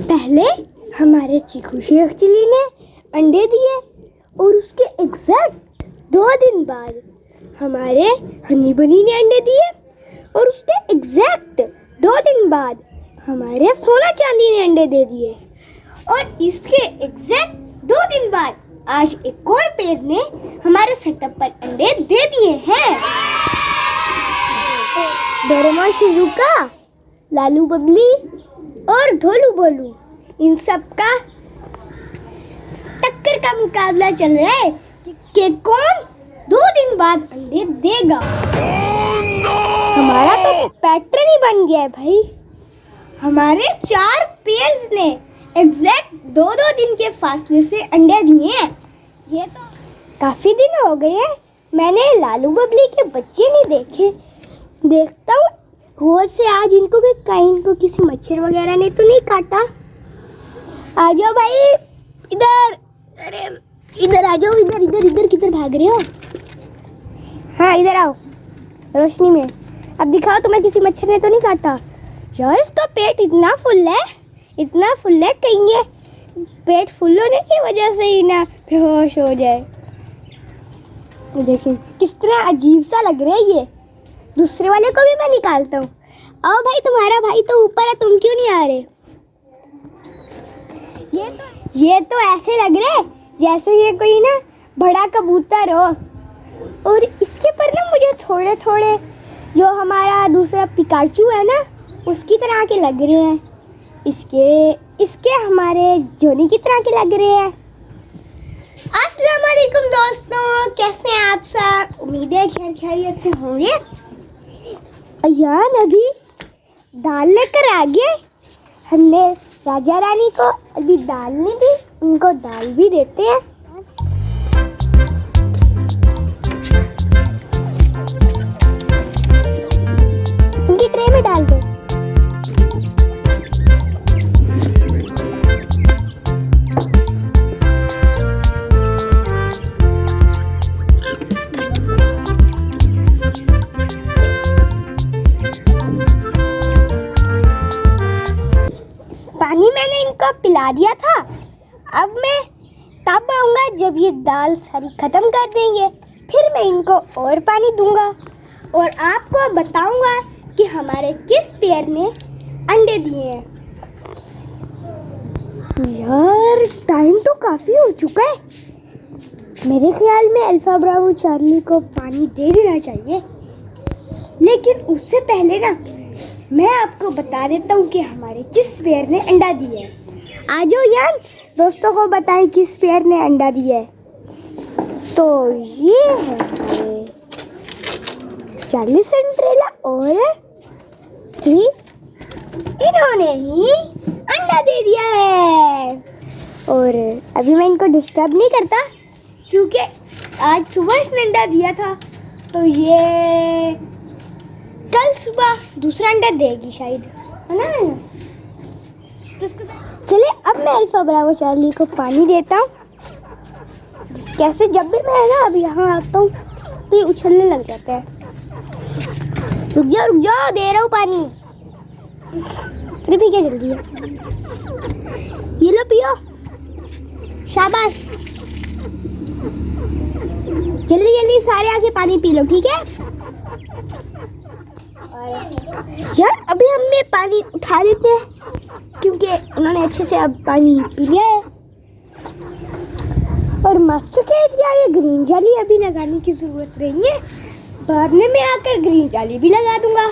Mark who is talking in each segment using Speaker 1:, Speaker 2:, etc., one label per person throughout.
Speaker 1: पहले हमारे चीकू शेख चिली ने अंडे दिए और उसके एग्जैक्ट 2 दिन बाद हमारे हनी बनी ने अंडे दिए और उसके एग्जैक्ट 2 दिन बाद हमारे सोना चांदी ने अंडे दे दिए और इसके एग्जैक्ट 2 दिन बाद आज एक और पेड़ ने हमारे सेटअप पर अंडे दे दिए हैं। डोरेमोन शिजुका, लालू बबली और ढोलू बोलू, इन सब का टक्कर का मुकाबला चल रहा है कि कौन 2 दिन बाद अंडे देगा। हमारा तो पैटर्न ही बन गया है भाई। हमारे 4 पेयर्स ने एग्जैक्ट 2-2 दिन के फासले से अंडे दिए हैं। ये तो काफी दिन हो गए हैं मैंने लालू बबली के बच्चे नहीं देखे। देखता हूँ गौर से आज इनको किसी मच्छर वगैरह ने तो नहीं काटा। आ जाओ भाई इधर, अरे इधर आ जाओ, इधर इधर इधर किधर भाग रहे हो? हाँ इधर आओ रोशनी में। अब दिखाओ तुम्हें किसी मच्छर ने तो नहीं काटा। यार इसका पेट इतना फुल है कहीं ये पेट फुल होने की वजह से ही ना बेहोश हो जाए। देखिए किस तरह अजीब सा लग रहा है ये। दूसरे वाले को भी मैं निकालता हूँ। आओ भाई, तुम्हारा भाई तो ऊपर है, तुम क्यों नहीं आ रहे? ये तो ऐसे लग रहा है जैसे ये कोई ना बड़ा कबूतर हो। और इसके पर ना मुझे थोड़े थोड़े जो हमारा दूसरा पिकाचू है ना उसकी तरह के लग रहे हैं। इसके हमारे जोनी की तरह के लग रहे हैं। अस्सलाम वालेकुम दोस्तों, कैसे हैं आप सब? उम्मीद है खैरियत से होंगे। अयान अभी दाल लेकर आ गए। हमने राजा रानी को अभी दाल नहीं दी, उनको दाल भी देते हैं। उनकी ट्रे में डाल दो। पानी मैंने इनको पिला दिया था। अब मैं तब आऊँगा जब ये दाल सारी ख़त्म कर देंगे, फिर मैं इनको और पानी दूंगा और आपको बताऊंगा कि हमारे किस पेयर ने अंडे दिए हैं। यार टाइम तो काफ़ी हो चुका है। मेरे ख्याल में अल्फा ब्रावो चार्ली को पानी दे देना चाहिए, लेकिन उससे पहले ना मैं आपको बता देता हूँ कि हमारे किस पेयर ने अंडा दिया है। आ जाओ यार, दोस्तों को बताएं किस पेयर ने अंडा दिया है। तो ये है चार्ली सेंट्रेला और इन्होंने ही अंडा दे दिया है। और अभी मैं इनको डिस्टर्ब नहीं करता क्योंकि आज सुबह इसने अंडा दिया था, तो ये कल सुबह दूसरा अंडा देगी शायद, है ना? चले अब मैं अल्फा ब्रावो चार्ली को पानी देता हूँ। कैसे जब भी मैं ना अभी यहाँ आता हूँ तो ये उछलने लग जाता है। रुक जाओ दे रहा हूँ पानी। चलो पी के जल्दी है। ये लो पियो, शाबाश। जल्दी सारे आके पानी पी लो, ठीक है? यार अभी हमें पानी उठा देते हैं क्योंकि उन्होंने अच्छे से अब पानी पी लिया है। और मास्टर कह दिया ये ग्रीन जाली अभी लगाने की जरूरत नहीं है, बाद में मैं आकर ग्रीन जाली भी लगा दूंगा।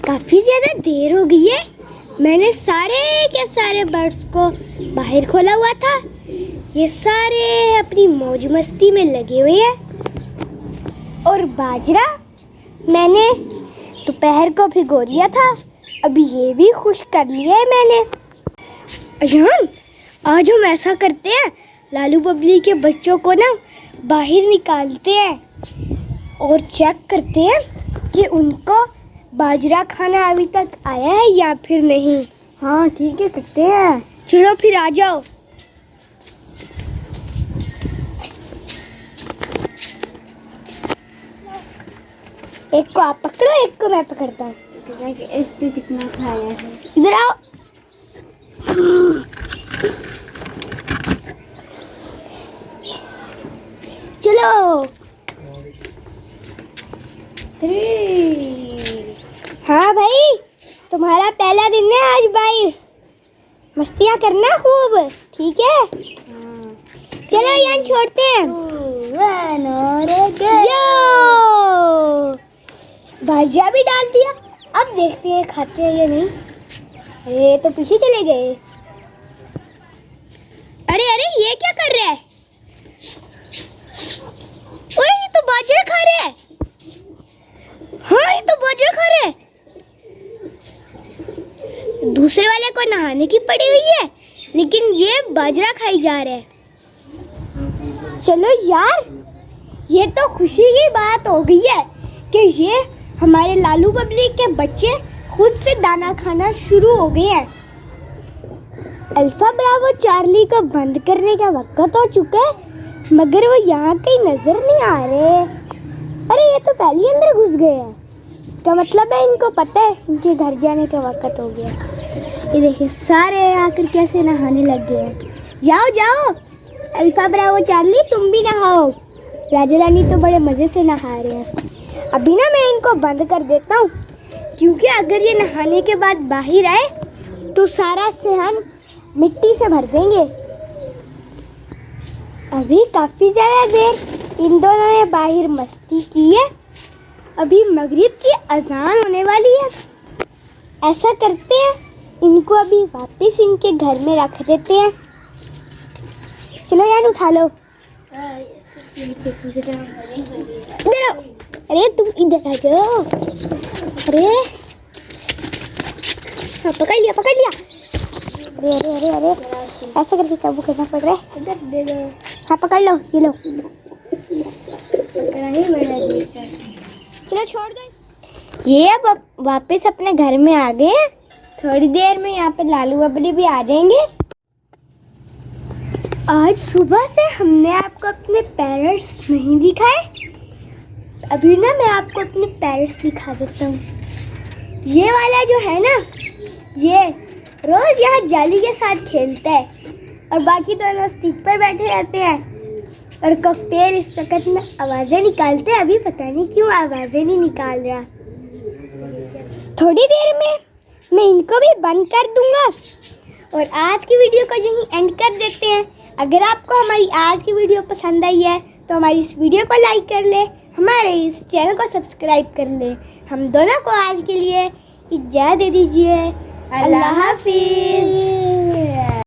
Speaker 1: काफ़ी ज़्यादा देर हो गई है। मैंने सारे के सारे बर्ड्स को बाहर खोला हुआ था। ये सारे अपनी मौज मस्ती में लगे हुए हैं। और बाजरा मैंने दोपहर को भिगो दिया था, अभी ये भी खुश कर लिया है मैंने। अजान, आज हम ऐसा करते हैं, लालू बबली के बच्चों को ना बाहर निकालते हैं और चेक करते हैं कि उनको बाजरा खाना अभी तक आया है या फिर नहीं। हाँ ठीक है, करते हैं। चलो फिर आ जाओ। एक को आप पकड़ो, एक को मैं पकड़ता हूँ। इसने कितना खाया है? इधर आओ। चलो। हाँ भाई, तुम्हारा पहला दिन है आज बाहर, मस्तियाँ करना खूब, ठीक है? चलो यहाँ छोड़ते हैं। जाओ। भाजिया भी डाल दिया, अब देखते हैं खाते हैं या नहीं। अरे तो पीछे चले गए। अरे अरे, ये क्या कर रहा है? ओए, ये तो बाजरा खा रहा है। हाँ, ये तो बाजरा खा रहा है। दूसरे वाले को नहाने की पड़ी हुई है, लेकिन ये बाजरा खाई जा रहा है। चलो यार, ये तो खुशी की बात हो गई है कि ये हमारे लालू बबली के बच्चे खुद से दाना खाना शुरू हो गए हैं। अल्फा ब्रावो चार्ली को बंद करने का वक्त हो चुका है, मगर वो यहाँ कहीं नजर नहीं आ रहे। अरे ये तो पहले ही अंदर घुस गए हैं, इसका मतलब है इनको पता है इनके घर जाने का वक्त हो गया। ये देखिए, सारे आकर कैसे नहाने लग गए हैं। जाओ जाओ, अल्फा ब्रावो चार्ली तुम भी नहाओ। राजा रानी तो बड़े मज़े से नहा रहे हैं। अभी ना मैं इनको बंद कर देता हूँ, क्योंकि अगर ये नहाने के बाद बाहर आए तो सारा सहन मिट्टी से भर देंगे। अभी काफ़ी ज़्यादा देर इन दोनों ने बाहर मस्ती की है, अभी मगरिब की अजान होने वाली है। ऐसा करते हैं, इनको अभी वापस इनके घर में रख देते हैं। चलो यार, उठा लो। अरे तुम इधर आ जाओ। अरे हाँ, पकड़ लिया पकड़ लिया। अरे अरे अरे अरे, ऐसा करके काबू करना पड़ रहा है। इधर दे दो। हाँ पकड़ लो, ये लो। चलो छोड़ दो। ये अब वापस अपने घर में आ गए। थोड़ी देर में यहाँ पे लालू बबली भी आ जाएंगे। आज सुबह से हमने आपको अपने पैरट्स नहीं दिखाए, अभी ना मैं आपको अपने पैरट्स दिखा देता हूँ। ये वाला जो है ना, ये रोज यहाँ जाली के साथ खेलता है और बाकी दोनों स्टिक पर बैठे रहते हैं। और कॉकटेल इस वक्त में आवाज़ें निकालते हैं, अभी पता नहीं क्यों आवाज़ें नहीं निकाल रहा। थोड़ी देर में मैं इनको भी बंद कर दूंगा और आज की वीडियो को यहीं एंड कर देते हैं। अगर आपको हमारी आज की वीडियो पसंद आई है तो हमारी इस वीडियो को लाइक कर ले, हमारे इस चैनल को सब्सक्राइब कर ले। हम दोनों को आज के लिए इजाज़त दे दीजिए। अल्लाह हाफिज़।